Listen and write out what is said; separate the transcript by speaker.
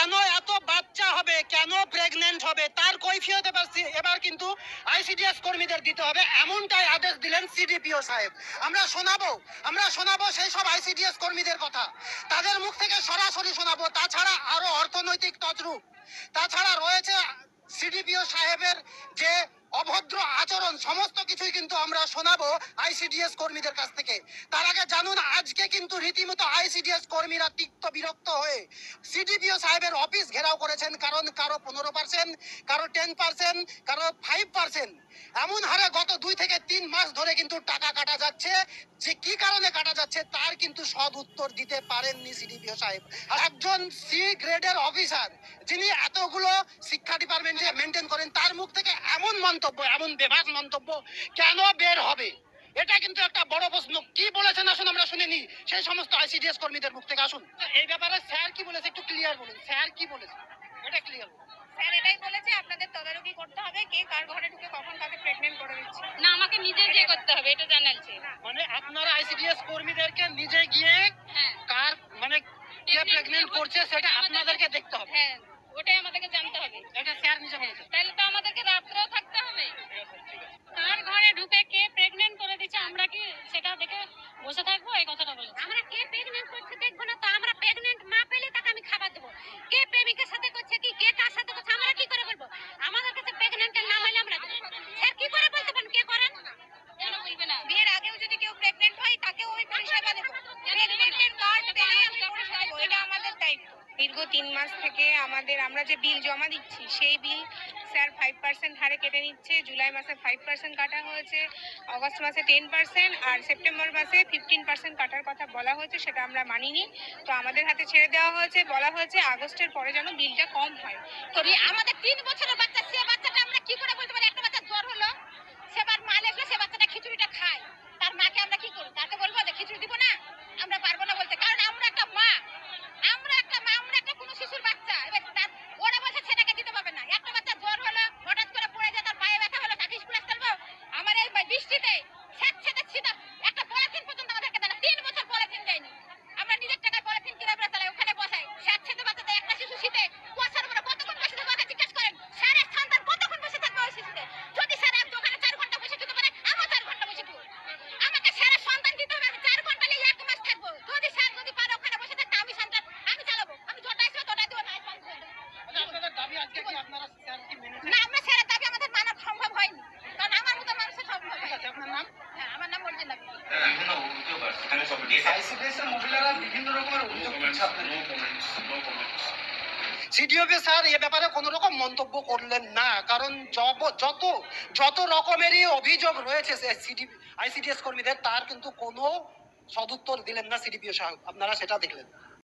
Speaker 1: কেন এত বাচ্চা হবে, কেন প্রেগন্যান্ট হবে, তার কৈফিয়ত এবার কিন্তু আইসিডিএস কর্মীদের দিতে হবে, এমনটাই আদেশ দিলেন সিডিপিও সাহেব। আমরা শোনাবো সেই সব আইসিডিএস কর্মীদের কথা, তাদের মুখ থেকে সরাসরি শোনাবো। তাছাড়া আরো অর্থনৈতিক তছরূপ, তাছাড়া রয়েছে সিডিপিও সাহেবের যে অভদ্র আচরণ, সমস্ত কিছুই কিন্তু আমরা শোনাবো আইসিডিএস কর্মীদের কাছ থেকে। তার আগে জানুন, আজকে কিন্তু রীতিমতো আইসিডিএস কর্মীরা তিক্ত বিরক্ত হয়ে সিডিপিও সাহেবের অফিস ঘেরাও করেছেন। কারণ কারো 15%, কারো 10%, কারো 5%, এমন হারে গত 2 থেকে 3 মাস ধরে কিন্তু টাকা কাটা যাচ্ছে। যে কি কারণে কাটা যাচ্ছে তার কিন্তু সদ উত্তর দিতে পারেননি সিডিপিও সাহেব। একজন সি গ্রেডের অফিসার, যিনি এতগুলো শিক্ষা ডিপার্টমেন্টে মেনটেন করেন, তার মুখ থেকে এমন মন্তব্য, এমন বেবাক মন্তব্য কেন বের হবে? এটা কিন্তু একটা বড় প্রশ্ন। কি বলেছেন আসুন আমরা শুনে নিই সেই সমস্ত আইসিডিএস কর্মীদের মুখ থেকে। আসুন, এই ব্যাপারে স্যার কি বলেছে একটু ক্লিয়ার বলুন। স্যার কি বলেছে এটা ক্লিয়ার বলুন।
Speaker 2: স্যার এটাই বলেছে আপনাদের তদারকি করতে হবে, কে কার ঘরে ঢুকে কখন কাকে প্রেগন্যান্ট করে দিচ্ছে।
Speaker 3: না, আমাকে নিজে গিয়ে করতে হবে, এটা জানাচ্ছে।
Speaker 1: মানে আপনারা আইসিডিএস কর্মীদেরকে নিজে গিয়ে
Speaker 3: হ্যাঁ,
Speaker 1: কার মানে কে প্রেগন্যান্ট করছে সেটা আপনাদেরকে দেখতে হবে।
Speaker 3: হ্যাঁ, ওটাই আমাদেরকে জানতে হবে।
Speaker 1: এটা স্যার নিজে বলেছে।
Speaker 3: তাহলে তো আমাদেরকে রাত্রেও থাকতে হবে। কার ঘরে ঢুকে কে প্রেগন্যান্ট করে দিচ্ছে আমরা কি সেটা দেখে বসে থাকবো? এই কথাটা বলেছে।
Speaker 2: আমরা কে প্রেগন্যান্ট করছে দেখবো না তো? আমরা প্রেগন্যান্ট মা পেলে তাকে আমি খাবার দেবো। কে প্রেমিকের সাথে করছে কি, কে কার সাথে করছে, আমরা কি করে বলবো? আমাদের কাছে প্রেগন্যান্টের নাম হলে আমরা দেবো। স্যার কি করে বলতে পারেন কে করেন?
Speaker 3: কেন বলবে না?
Speaker 2: বিয়ের আগেও যদি কেউ প্রেগন্যান্ট হয় তাকেও ওই পরিষেবা দেবো। প্রেগন্যান্টের কার্ড পেলে আমি পরিষেবা দেবো, এটা আমাদের দায়িত্ব। দীর্ঘ 3 মাস থেকে আমরা যে বিল জমা দিচ্ছি সেই বিল স্যার 5% হারে কেটে নিচ্ছে। জুলাই মাসে 5% কাটা হয়েছে, অগস্ট মাসে 10%, আর সেপ্টেম্বর মাসে 15% কাটার কথা বলা হয়েছে, সেটা আমরা মানিনি। তো আমাদের হাতে ছেড়ে দেওয়া হয়েছে, বলা হয়েছে আগস্টের পরে যেন বিলটা কম হয়। আমাদের 3 বছরের বাচ্চা, সে বাচ্চাটা আমরা কি করে বলতে পারি? একটা বাচ্চা জ্বর হলো, সেবার মা লেগলো, সে বাচ্চাটা খিচুড়িটা খায়, তার মাকে আমরা কি করব? তাকে বলবো যে খিচুড়ি দিব না? আমরা পারবো না বলতে, কারণ আমরা একটা মা, আমরা একটা কোনো শিশুর বাচ্চা। এবার ওরা বলছে সেটাকে দিতে পারবে না। একটা বাচ্চা জ্বর হলো, হঠাৎ করে পড়ে যায়, তার পায়ে ব্যথা হলো, তাকে স্কুলে আসতে হবে। আমার এই বৃষ্টিতে স্যাঁতস্যাঁতে শীতে একটা পলিথিন পর্যন্ত আমাদেরকে দেয় না। 3 বছর পলিথিন দেয়নি। আমরা নিজের টাকায় পলিথিন কিনে আমরা চালাই, ওখানে বসাই। স্যাঁতস্যাঁতে বাচ্চাদের একটা শিশু শীতে কুয়াশার উপরে কতক্ষণ বসে থাকবে ওকে জিজ্ঞেস করেন। স্যারের সন্তান কতক্ষণ বসে থাকবে ওই শিশুতে? যদি স্যার ওখানে 4 ঘন্টা বসে থাকতে পারে, আমিও 4 ঘন্টা বসে থাকবো। আমাকে স্যারের সন্তান দিতে হবে, আমি 4 ঘন্টা নিয়ে 1 মাস থাকবো। যদি স্যার যদি পারে ওখানে বসে থাকতে, আমি সন্তান আমি চালাবো। আমি যটা আসবে তটাই দেবো, না
Speaker 1: আপনাদের দাবি আজকে কি আপনারা স্যার কি মেনেছেন?
Speaker 2: না, আমরা স্যারের দাবি আমাদের মানা সম্ভব হয়নি, কারণ আমার মতো মানুষের সম্ভব
Speaker 1: ঠিক
Speaker 2: হয়।
Speaker 1: আছে, আপনার নাম?
Speaker 2: হ্যাঁ, আমার নাম অর্জুনা।
Speaker 4: বিভিন্ন অভিযোগ আছে সেখানে সব
Speaker 5: আইসিডিএস এর মহিলারা বিভিন্ন রকমের অভিযোগ করছে আপনাদের।
Speaker 1: সিডিওপি স্যার এ ব্যাপারে কোনো রকম মন্তব্য করলেন না, কারণ যত রকমেরই অভিযোগ রয়েছে আইসিডিএস কর্মীদের, তার কিন্তু কোনো সদুত্তর দিলেন না সিডিপিও সাহেব। আপনারা সেটা দেখলেন।